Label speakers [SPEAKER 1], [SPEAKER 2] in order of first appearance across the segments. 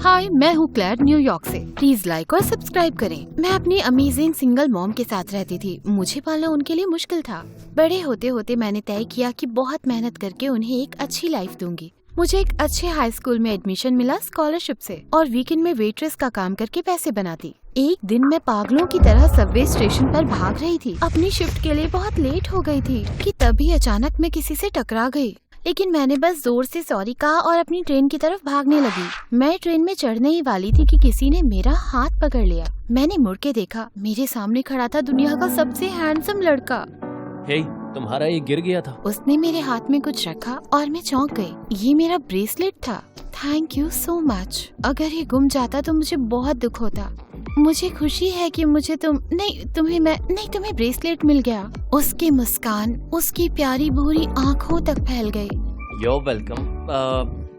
[SPEAKER 1] हाय, मैं हूँ clear New York से। प्लीज लाइक और सब्सक्राइब करें। मैं अपनी अमेजिंग सिंगल मॉम के साथ रहती थी। मुझे पालना उनके लिए मुश्किल था। बड़े होते होते मैंने तय किया कि बहुत मेहनत करके उन्हें एक अच्छी लाइफ दूंगी। मुझे एक अच्छे हाई स्कूल में एडमिशन मिला स्कॉलरशिप से और वीकेंड में वेट्रेस का काम करके पैसे बनाती। एक दिन मैं पागलों की तरह सबवे स्टेशन पर भाग रही थी। अपनी शिफ्ट के लिए बहुत लेट हो गई थी कि तभी अचानक मैं किसी से टकरा गई। लेकिन मैंने बस जोर से सॉरी कहा और अपनी ट्रेन की तरफ भागने लगी। मैं ट्रेन में चढ़ने ही वाली थी कि किसी ने मेरा हाथ पकड़ लिया। मैंने मुड़ के देखा, मेरे सामने खड़ा था दुनिया का सबसे हैंडसम लड़का।
[SPEAKER 2] हे, तुम्हारा ये गिर गया था।
[SPEAKER 1] उसने मेरे हाथ में कुछ रखा और मैं चौंक गई। ये मेरा ब्रेसलेट था। Thank you so much. अगर ये गुम जाता तो मुझे बहुत दुख होता। मुझे खुशी है कि मुझे तुम्हें ब्रेसलेट मिल गया। उसकी मुस्कान उसकी प्यारी भूरी आँखों तक फैल गई।
[SPEAKER 2] You're welcome।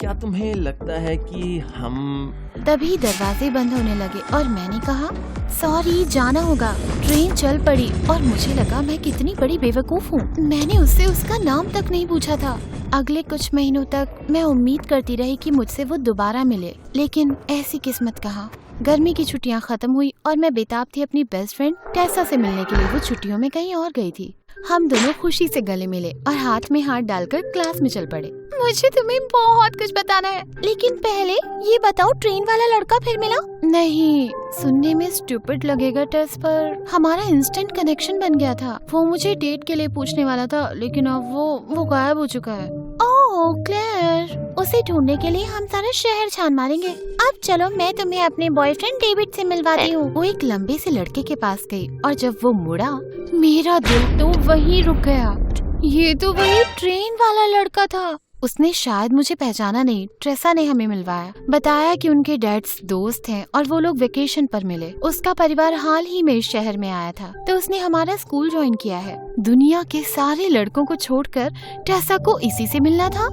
[SPEAKER 2] क्या तुम्हें लगता है कि हम...
[SPEAKER 1] तभी दरवाजे बंद होने लगे और मैंने कहा सॉरी, जाना होगा। ट्रेन चल पड़ी और मुझे लगा मैं कितनी बड़ी बेवकूफ हूँ। मैंने उससे उसका नाम तक नहीं पूछा था। अगले कुछ महीनों तक मैं उम्मीद करती रही कि मुझसे वो दोबारा मिले, लेकिन ऐसी किस्मत कहाँ। गर्मी की छुट्टियां खत्म हुई और मैं बेताब थी अपनी बेस्ट फ्रेंड टेसा से मिलने के लिए। वो छुट्टियों में कहीं और गई थी। हम दोनों खुशी से गले मिले और हाथ में हाथ डालकर क्लास में चल पड़े। मुझे तुम्हें बहुत कुछ बताना है, लेकिन पहले ये बताओ, ट्रेन वाला लड़का फिर मिला? नहीं, सुनने में स्टूपिड लगेगा टेस, पर हमारा इंस्टेंट कनेक्शन बन गया था। वो मुझे डेट के लिए पूछने वाला था, लेकिन अब वो गायब हो चुका है। ओह क्लेयर, उसे ढूंढने के लिए हम सारा शहर छान मारेंगे। अब चलो मैं तुम्हें अपने बॉयफ्रेंड डेविड से मिलवाती हूँ। वो एक लंबे से लड़के के पास गई और जब वो मुड़ा, मेरा दिल तो वहीं रुक गया। ये तो वही ट्रेन वाला लड़का था। उसने शायद मुझे पहचाना नहीं। ट्रेसा ने हमें मिलवाया, बताया कि उनके डैड्स दोस्त हैं और वो लोग वेकेशन पर मिले। उसका परिवार हाल ही में इस शहर में आया था, तो उसने हमारा स्कूल ज्वाइन किया है। दुनिया के सारे लड़कों को छोड़कर ट्रेसा को इसी से मिलना था।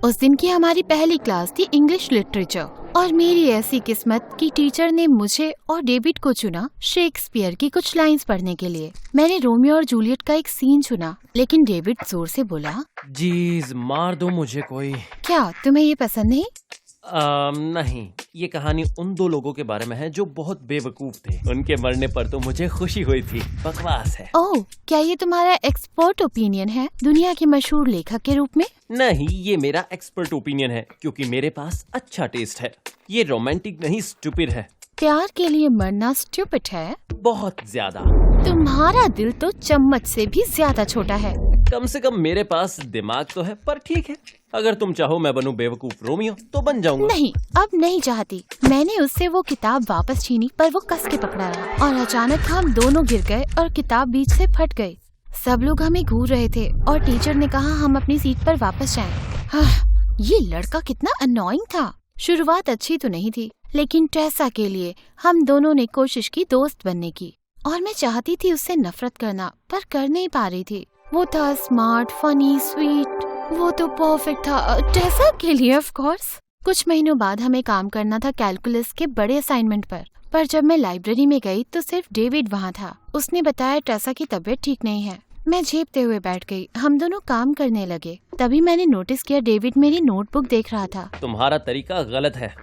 [SPEAKER 1] उस दिन की हमारी पहली क्लास थी इंग्लिश लिटरेचर और मेरी ऐसी किस्मत कि टीचर ने मुझे और डेविड को चुना शेक्सपियर की कुछ लाइंस पढ़ने के लिए। मैंने रोमियो और जूलियट का एक सीन चुना, लेकिन डेविड जोर से बोला,
[SPEAKER 2] जीज मार दो मुझे कोई।
[SPEAKER 1] क्या तुम्हें ये पसंद नहीं?
[SPEAKER 2] नहीं, ये कहानी उन दो लोगों के बारे में है जो बहुत बेवकूफ थे। उनके मरने पर तो मुझे खुशी हुई थी। बकवास है।
[SPEAKER 1] ओह, क्या ये तुम्हारा एक्सपर्ट ओपिनियन है दुनिया के मशहूर लेखक के रूप में?
[SPEAKER 2] नहीं, ये मेरा एक्सपर्ट ओपिनियन है क्योंकि मेरे पास अच्छा टेस्ट है। ये रोमांटिक नहीं, स्टूपिड है।
[SPEAKER 1] प्यार के लिए मरना स्टूपिड है?
[SPEAKER 2] बहुत ज्यादा।
[SPEAKER 1] तुम्हारा दिल तो चम्मच से भी ज्यादा छोटा है।
[SPEAKER 2] कम से कम मेरे पास दिमाग तो है, पर ठीक है, अगर तुम चाहो मैं बनूं बेवकूफ रोमियो तो बन जाऊंगा।
[SPEAKER 1] नहीं, अब नहीं चाहती। मैंने उससे वो किताब वापस छीनी, पर वो कस के पकड़ा रहा और अचानक हम दोनों गिर गए और किताब बीच से फट गई। सब लोग हमें घूर रहे थे और टीचर ने कहा हम अपनी सीट पर वापस जाएं। ये लड़का कितना अननोइंग था। शुरुआत अच्छी तो नहीं थी, लेकिन टेसा के लिए हम दोनों ने कोशिश की दोस्त बनने की और मैं चाहती थी उससे नफरत करना, पर कर नहीं पा रही थी। वो था स्मार्ट, फनी, स्वीट। वो तो परफेक्ट था टेसा के लिए, ऑफ कोर्स। कुछ महीनों बाद हमें काम करना था कैलकुलस के बड़े असाइनमेंट पर जब मैं लाइब्रेरी में गई तो सिर्फ डेविड वहाँ था। उसने बताया टेसा की तबीयत ठीक नहीं है। मैं झेपते हुए बैठ गई। हम दोनों काम करने लगे। तभी मैंने नोटिस किया डेविड मेरी नोटबुक देख रहा था।
[SPEAKER 2] तुम्हारा तरीका गलत है।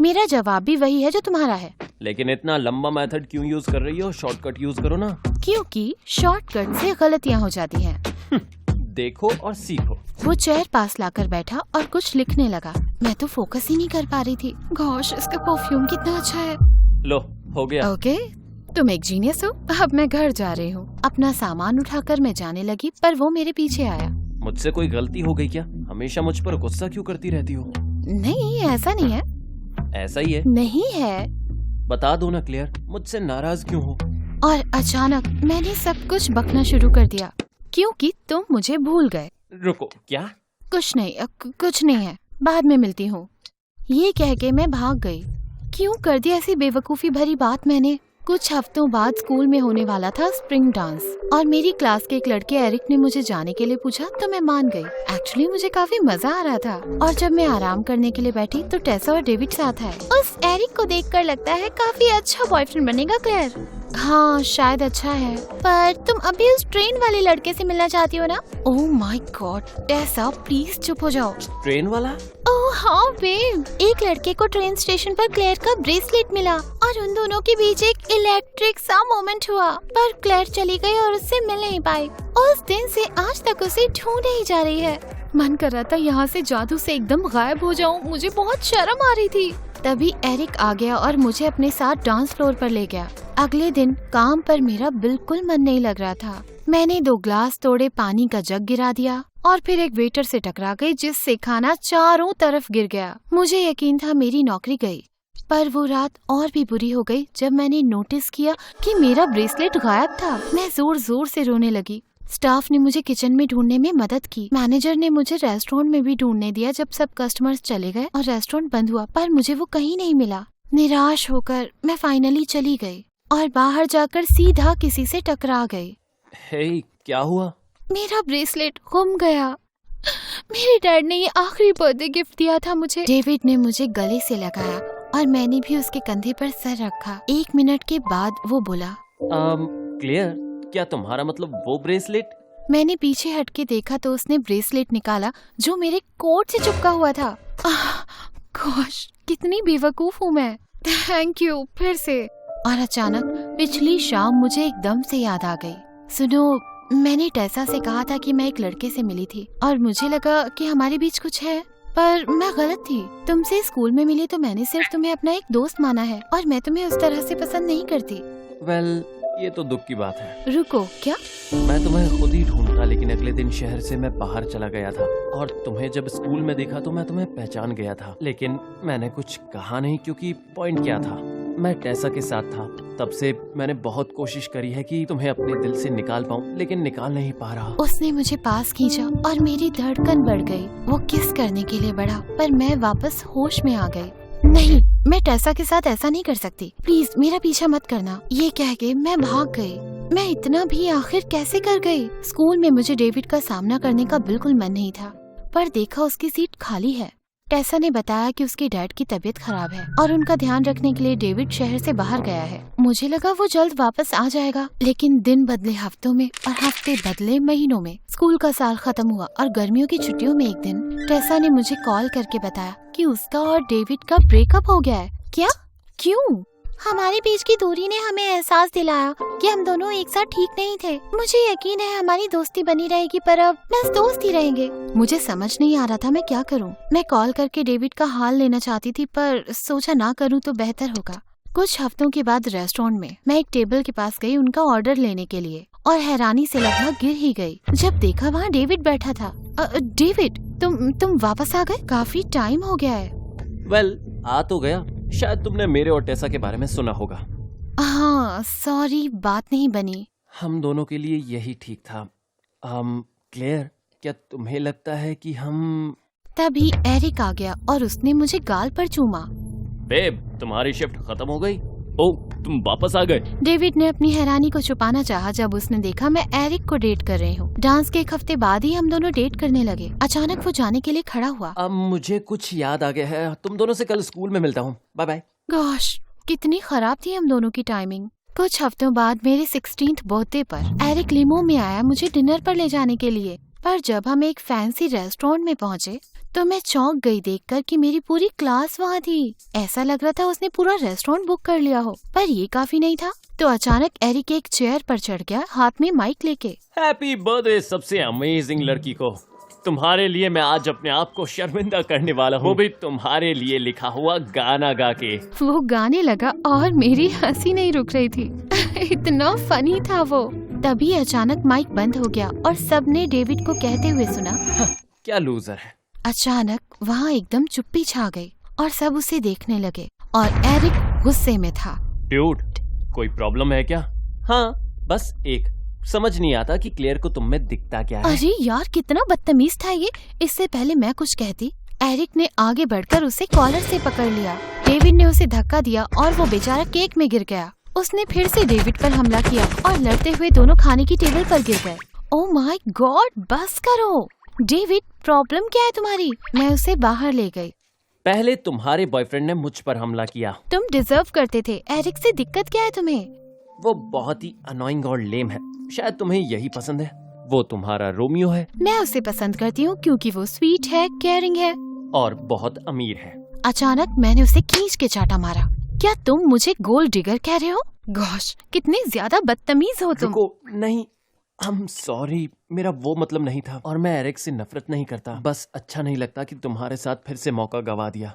[SPEAKER 1] मेरा जवाब भी वही है जो तुम्हारा है।
[SPEAKER 2] लेकिन इतना लंबा मेथड क्यों यूज कर रही हो? शॉर्टकट यूज करो ना।
[SPEAKER 1] क्योंकि शॉर्टकट से गलतियाँ हो जाती हैं।
[SPEAKER 2] देखो और सीखो।
[SPEAKER 1] वो चेयर पास लाकर बैठा और कुछ लिखने लगा। मैं तो फोकस ही नहीं कर पा रही थी। गॉश, इसका परफ्यूम कितना अच्छा है।
[SPEAKER 2] लो, हो गया।
[SPEAKER 1] ओके, तुम एक जीनियस हो। अब मैं घर जा रही हूँ। अपना सामान उठाकर मैं जाने लगी, पर वो मेरे पीछे आया।
[SPEAKER 2] मुझसे कोई गलती हो गई क्या? हमेशा मुझ पर गुस्सा क्यों करती रहती हो?
[SPEAKER 1] नहीं, ऐसा नहीं है।
[SPEAKER 2] ऐसा ही है।
[SPEAKER 1] नहीं है।
[SPEAKER 2] बता दो ना क्लियर, मुझसे नाराज क्यों हो?
[SPEAKER 1] और अचानक मैंने सब कुछ बकना शुरू कर दिया क्योंकि तुम मुझे भूल गए।
[SPEAKER 2] रुको, क्या?
[SPEAKER 1] कुछ नहीं है, बाद में मिलती हूँ। ये कह के मैं भाग गई। क्यों कर दी ऐसी बेवकूफी भरी बात मैंने? कुछ हफ्तों बाद स्कूल में होने वाला था स्प्रिंग डांस और मेरी क्लास के एक लड़के एरिक ने मुझे जाने के लिए पूछा तो मैं मान गई। एक्चुअली मुझे काफी मजा आ रहा था और जब मैं आराम करने के लिए बैठी तो टेसा और डेविड साथ आए। उस एरिक को देखकर लगता है काफी अच्छा बॉयफ्रेंड बनेगा क्लेयर। हाँ शायद अच्छा है, पर तुम अभी उस ट्रेन वाले लड़के से मिलना चाहती हो ना? ओह माय गॉड ऐसा, प्लीज चुप हो जाओ।
[SPEAKER 2] ट्रेन वाला?
[SPEAKER 1] ओह हाँ बेब, एक लड़के को ट्रेन स्टेशन पर क्लेयर का ब्रेसलेट मिला और उन दोनों के बीच एक इलेक्ट्रिक सा मोमेंट हुआ, पर क्लेयर चली गई और उससे मिल नहीं पाई। उस दिन से आज तक उसे ढूंढे ही जा रही है। मन कर रहा था यहाँ से जादू से एकदम गायब हो जाऊं, मुझे बहुत शर्म आ रही थी। तभी एरिक आ गया और मुझे अपने साथ डांस फ्लोर पर ले गया। अगले दिन काम पर मेरा बिल्कुल मन नहीं लग रहा था। मैंने 2 ग्लास तोड़े, पानी का जग गिरा दिया और फिर एक वेटर से टकरा गई जिससे खाना चारों तरफ गिर गया। मुझे यकीन था मेरी नौकरी गई, पर वो रात और भी बुरी हो गई जब मैंने नोटिस किया कि मेरा ब्रेसलेट गायब था। मैं जोर जोर से रोने लगी। स्टाफ ने मुझे किचन में ढूंढने में मदद की। मैनेजर ने मुझे रेस्टोरेंट में भी ढूंढने दिया जब सब कस्टमर्स चले गए और रेस्टोरेंट बंद हुआ, पर मुझे वो कहीं नहीं मिला। निराश होकर मैं फाइनली चली गई और बाहर जाकर सीधा किसी से टकरा गई।
[SPEAKER 2] हे, क्या हुआ?
[SPEAKER 1] मेरा ब्रेसलेट गुम गया। मेरे डैड ने ये आखिरी बर्थडे गिफ्ट दिया था मुझे। डेविड ने मुझे गले से लगाया और मैंने भी उसके कंधे पर सर रखा। 1 मिनट के बाद वो बोला,
[SPEAKER 2] क्लियर, क्या तुम्हारा मतलब वो ब्रेसलेट?
[SPEAKER 1] मैंने पीछे हटके देखा तो उसने ब्रेसलेट निकाला जो मेरे कोट से चिपका हुआ था। गॉश, कितनी बेवकूफ हूँ मैं। थैंक यू फिर से। और अचानक पिछली शाम मुझे एकदम से याद आ गई। सुनो, मैंने टेसा से कहा था कि मैं एक लड़के से मिली थी और मुझे लगा कि हमारे बीच कुछ है, पर मैं गलत थी। तुमसे स्कूल में मिली तो मैंने सिर्फ तुम्हें अपना एक दोस्त माना है और मैं तुम्हें उस तरह से पसंद नहीं करती।
[SPEAKER 2] वेल, ये तो दुख की बात है।
[SPEAKER 1] रुको, क्या?
[SPEAKER 2] मैं तुम्हें खुद ही ढूंढता, लेकिन अगले दिन शहर से मैं बाहर चला गया था और तुम्हें जब स्कूल में देखा तो मैं तुम्हें पहचान गया था, लेकिन मैंने कुछ कहा नहीं क्योंकि पॉइंट क्या था, मैं टेसा के साथ था। तब से मैंने बहुत कोशिश करी है कि तुम्हें अपने दिल से निकाल पाऊं, लेकिन निकाल नहीं पा रहा।
[SPEAKER 1] उसने मुझे पास खींचा और मेरी धड़कन बढ़ गई। वो किस करने के लिए बढ़ा, पर मैं वापस होश में आ गई। नहीं, मैं टेसा के साथ ऐसा नहीं कर सकती। प्लीज मेरा पीछा मत करना। ये कह के मैं भाग गई। मैं इतना भी आखिर कैसे कर गई? स्कूल में मुझे डेविड का सामना करने का बिल्कुल मन नहीं था, पर देखा उसकी सीट खाली है। टेसा ने बताया कि उसके डैड की तबीयत खराब है और उनका ध्यान रखने के लिए डेविड शहर से बाहर गया है। मुझे लगा वो जल्द वापस आ जाएगा, लेकिन दिन बदले हफ्तों में और हफ्ते बदले महीनों में। स्कूल का साल खत्म हुआ और गर्मियों की छुट्टियों में एक दिन टेसा ने मुझे कॉल करके बताया कि उसका और डेविड का ब्रेकअप हो गया है। क्या? क्यों? हमारे बीच की दूरी ने हमें एहसास दिलाया कि हम दोनों एक साथ ठीक नहीं थे। मुझे यकीन है हमारी दोस्ती बनी रहेगी, पर अब बस दोस्त ही रहेंगे। मुझे समझ नहीं आ रहा था मैं क्या करूं। मैं कॉल करके डेविड का हाल लेना चाहती थी, पर सोचा ना करूं तो बेहतर होगा। कुछ हफ्तों के बाद रेस्टोरेंट में मैं एक टेबल के पास गई उनका ऑर्डर लेने के लिए, और हैरानी से लगभग गिर ही गई जब देखा वहाँ डेविड बैठा था। डेविड, तुम वापस आ गए? काफी टाइम हो गया है।
[SPEAKER 2] वेल, आ तो गया। शायद तुमने मेरे और टेसा के बारे में सुना होगा।
[SPEAKER 1] हाँ, सॉरी, बात नहीं बनी।
[SPEAKER 2] हम दोनों के लिए यही ठीक था। क्लेयर, क्या तुम्हें लगता है कि हम...
[SPEAKER 1] तभी एरिक आ गया और उसने मुझे गाल पर चूमा।
[SPEAKER 2] बेब, तुम्हारी शिफ्ट खत्म हो गई? ओह, तुम वापस आ गए।
[SPEAKER 1] डेविड ने अपनी हैरानी को छुपाना चाहा जब उसने देखा मैं एरिक को डेट कर रही हूँ। डांस के 1 हफ्ते बाद ही हम दोनों डेट करने लगे। अचानक वो जाने के लिए खड़ा हुआ।
[SPEAKER 2] अब मुझे कुछ याद आ गया है। तुम दोनों से कल स्कूल में मिलता हूँ। Bye bye.
[SPEAKER 1] गॉश, कितनी खराब थी हम दोनों की टाइमिंग। कुछ हफ्तों बाद मेरे 16th बर्थडे पर एरिक लिमो में आया मुझे डिनर पर ले जाने के लिए, पर जब हम एक फैंसी रेस्टोरेंट में पहुँचे तो मैं चौंक गई देखकर कि मेरी पूरी क्लास वहाँ थी। ऐसा लग रहा था उसने पूरा रेस्टोरेंट बुक कर लिया हो, पर ये काफी नहीं था। तो अचानक एरिक एक चेयर पर चढ़ गया, हाथ में माइक लेके।
[SPEAKER 2] हैप्पी बर्थडे सबसे अमेजिंग लड़की को। तुम्हारे लिए मैं आज अपने आप को शर्मिंदा करने वाला हूँ, वो भी तुम्हारे लिए लिखा हुआ गाना गा के।
[SPEAKER 1] वो गाने लगा और मेरी हंसी नहीं रुक रही थी। इतना फनी था वो। तभी अचानक माइक बंद हो गया और सबने डेविड को कहते हुए सुना,
[SPEAKER 2] क्या लूजर है।
[SPEAKER 1] अचानक वहाँ एकदम चुप्पी छा गई और सब उसे देखने लगे और एरिक गुस्से में था।
[SPEAKER 2] ड्यूड, कोई प्रॉब्लम है क्या? हाँ, बस एक। समझ नहीं आता कि क्लेयर को तुम में दिखता क्या है।
[SPEAKER 1] अरे यार, कितना बदतमीज था ये। इससे पहले मैं कुछ कहती, एरिक ने आगे बढ़कर उसे कॉलर से पकड़ लिया। डेविड ने उसे धक्का दिया और वो बेचारा केक में गिर गया। उसने फिर से डेविड पर हमला किया और लड़ते हुए दोनों खाने की टेबल पर गिर गए। ओह माय गॉड, बस करो। डेविड, प्रॉब्लम क्या है तुम्हारी? मैं उसे बाहर ले गई।
[SPEAKER 2] पहले तुम्हारे बॉयफ्रेंड ने मुझ पर हमला किया।
[SPEAKER 1] तुम डिजर्व करते थे। एरिक से दिक्कत क्या है तुम्हें?
[SPEAKER 2] वो बहुत ही अनोइंग और लेम है। शायद तुम्हें यही पसंद है। वो तुम्हारा रोमियो है
[SPEAKER 1] मैं उसे पसंद करती हूँ क्योंकि वो स्वीट है, केयरिंग है
[SPEAKER 2] और बहुत अमीर है।
[SPEAKER 1] अचानक मैंने उसे खींच के चाटा मारा। क्या तुम मुझे गोल्ड डिगर कह रहे हो? गॉश, कितने ज्यादा बदतमीज हो तुम।
[SPEAKER 2] रुको, नहीं, सॉरी, मेरा वो मतलब नहीं था। और मैं एरिक से नफरत नहीं करता, बस अच्छा नहीं लगता कि तुम्हारे साथ फिर से मौका गवा दिया।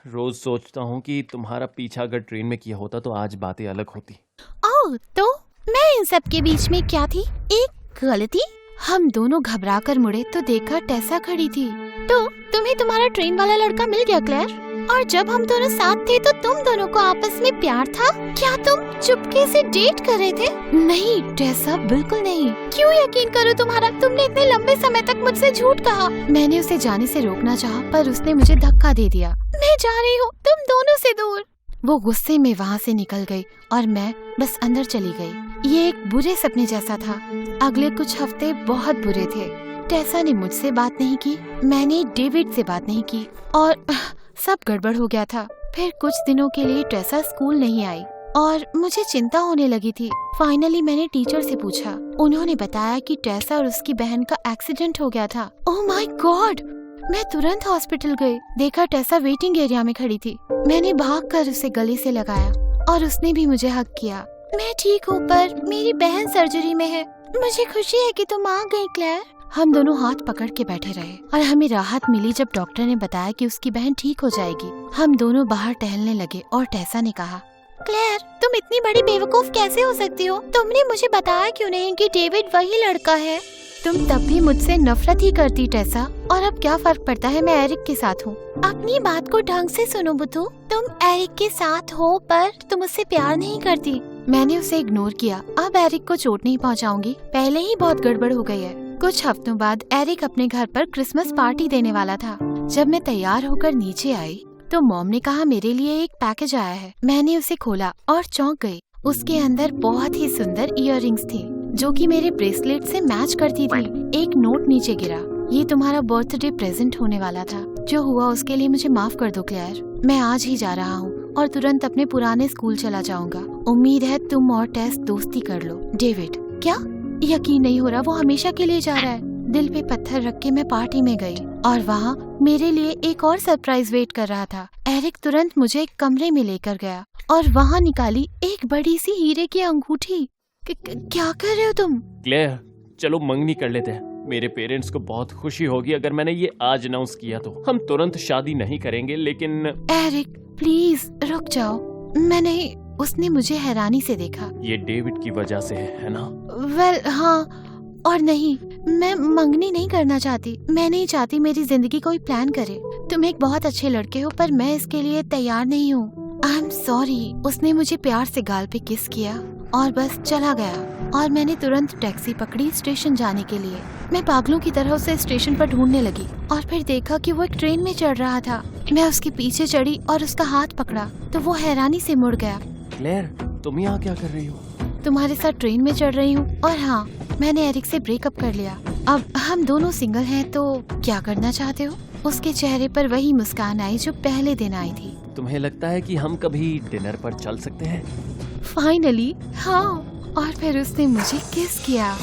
[SPEAKER 2] रोज सोचता हूँ कि तुम्हारा पीछा अगर ट्रेन में किया होता तो आज बातें अलग होती।
[SPEAKER 1] ओह, तो मैं इन सब के बीच में क्या थी? एक गलती? हम दोनों घबरा कर मुड़े तो देखा टेसा खड़ी थी। तो तुम्हें तुम्हारा ट्रेन वाला लड़का मिल गया क्लेयर? और जब हम दोनों साथ थे तो तुम दोनों को आपस में प्यार था? क्या तुम चुपके से डेट कर रहे थे? नहीं टेसा, बिल्कुल नहीं। क्यों यकीन करूं तुम्हारा? तुमने इतने लंबे समय तक मुझसे झूठ कहा। मैंने उसे जाने से रोकना चाहा पर उसने मुझे धक्का दे दिया। मैं जा रही हूँ तुम दोनों से दूर। वो गुस्से में वहाँ से निकल गई और मैं बस अंदर चली गई। ये एक बुरे सपने जैसा था। अगले कुछ हफ्ते बहुत बुरे थे। टेसा ने मुझसे बात नहीं की, मैंने डेविड से बात नहीं की और सब गड़बड़ हो गया था। फिर कुछ दिनों के लिए टेसा स्कूल नहीं आई और मुझे चिंता होने लगी थी। फाइनली मैंने टीचर से पूछा। उन्होंने बताया कि टेसा और उसकी बहन का एक्सीडेंट हो गया था। Oh my God! मैं तुरंत हॉस्पिटल गई। देखा टेसा वेटिंग एरिया में खड़ी थी। मैंने भागकर उसे गले से लगाया और उसने भी मुझे हग किया। मैं ठीक हूँ पर मेरी बहन सर्जरी में है। मुझे खुशी है कि तुम आ गई क्लेयर। हम दोनों हाथ पकड़ के बैठे रहे और हमें राहत मिली जब डॉक्टर ने बताया कि उसकी बहन ठीक हो जाएगी। हम दोनों बाहर टहलने लगे और टेसा ने कहा, क्लेयर तुम इतनी बड़ी बेवकूफ कैसे हो सकती हो? तुमने मुझे बताया क्यों नहीं कि डेविड वही लड़का है? तुम तब भी मुझसे नफरत ही करती टेसा, और अब क्या फर्क पड़ता है, मैं एरिक के साथ हूँ। अपनी बात को ढंग से सुनो बुद्धू। तुम एरिक के साथ हो पर तुम उससे प्यार नहीं करती। मैंने उसे इग्नोर किया। अब एरिक को चोट नहीं पहुँचाऊंगी, पहले ही बहुत गड़बड़ हो गई है। कुछ हफ्तों बाद एरिक अपने घर पर क्रिसमस पार्टी देने वाला था। जब मैं तैयार होकर नीचे आई तो मॉम ने कहा मेरे लिए एक पैकेज आया है। मैंने उसे खोला और चौंक गई। उसके अंदर बहुत ही सुंदर इयररिंग्स थी जो कि मेरे ब्रेसलेट से मैच करती थी। एक नोट नीचे गिरा। ये तुम्हारा बर्थडे प्रेजेंट होने वाला था। जो हुआ उसके लिए मुझे माफ कर दो क्लेयर। मैं आज ही जा रहा हूँ और तुरंत अपने पुराने स्कूल चला जाऊंगा। उम्मीद है तुम और टेस दोस्ती कर लो। डेविड। क्या? यकीन नहीं हो रहा, वो हमेशा के लिए जा रहा है। दिल पे पत्थर रख के मैं पार्टी में गई और वहाँ मेरे लिए एक और सरप्राइज वेट कर रहा था। एरिक तुरंत मुझे एक कमरे में लेकर गया और वहाँ निकाली एक बड़ी सी हीरे की अंगूठी। क्या कर रहे हो तुम?
[SPEAKER 2] क्लेयर, चलो मंगनी कर लेते हैं। मेरे पेरेंट्स को बहुत खुशी होगी अगर मैंने ये आज अनाउंस किया तो। हम तुरंत शादी नहीं करेंगे लेकिन।
[SPEAKER 1] एरिक प्लीज रुक जाओ। मैं नहीं। उसने मुझे हैरानी से देखा।
[SPEAKER 2] ये डेविड की वजह से है ना?
[SPEAKER 1] वेल हाँ और नहीं। मैं मंगनी नहीं करना चाहती। मैं नहीं चाहती मेरी जिंदगी कोई प्लान करे। तुम एक बहुत अच्छे लड़के हो पर मैं इसके लिए तैयार नहीं हूँ। I am sorry. उसने मुझे प्यार से गाल पे किस किया और बस चला गया और मैंने तुरंत टैक्सी पकड़ी स्टेशन जाने के लिए। मैं पागलों की तरह उसे स्टेशन पर ढूंढने लगी और फिर देखा कि वो एक ट्रेन में चढ़ रहा था। मैं उसके पीछे चढ़ी और उसका हाथ पकड़ा तो वो हैरानी से मुड़ गया।
[SPEAKER 2] क्लेयर, तुम यहाँ क्या कर रही हो?
[SPEAKER 1] तुम्हारे साथ ट्रेन में चढ़ रही हूँ। और हाँ, मैंने एरिक से ब्रेकअप कर लिया। अब हम दोनों सिंगल हैं तो क्या करना चाहते हो? उसके चेहरे पर वही मुस्कान आई जो पहले दिन आई थी।
[SPEAKER 2] तुम्हें लगता है कि हम कभी डिनर पर चल सकते हैं?
[SPEAKER 1] फाइनली हाँ। और फिर उसने मुझे किस किया।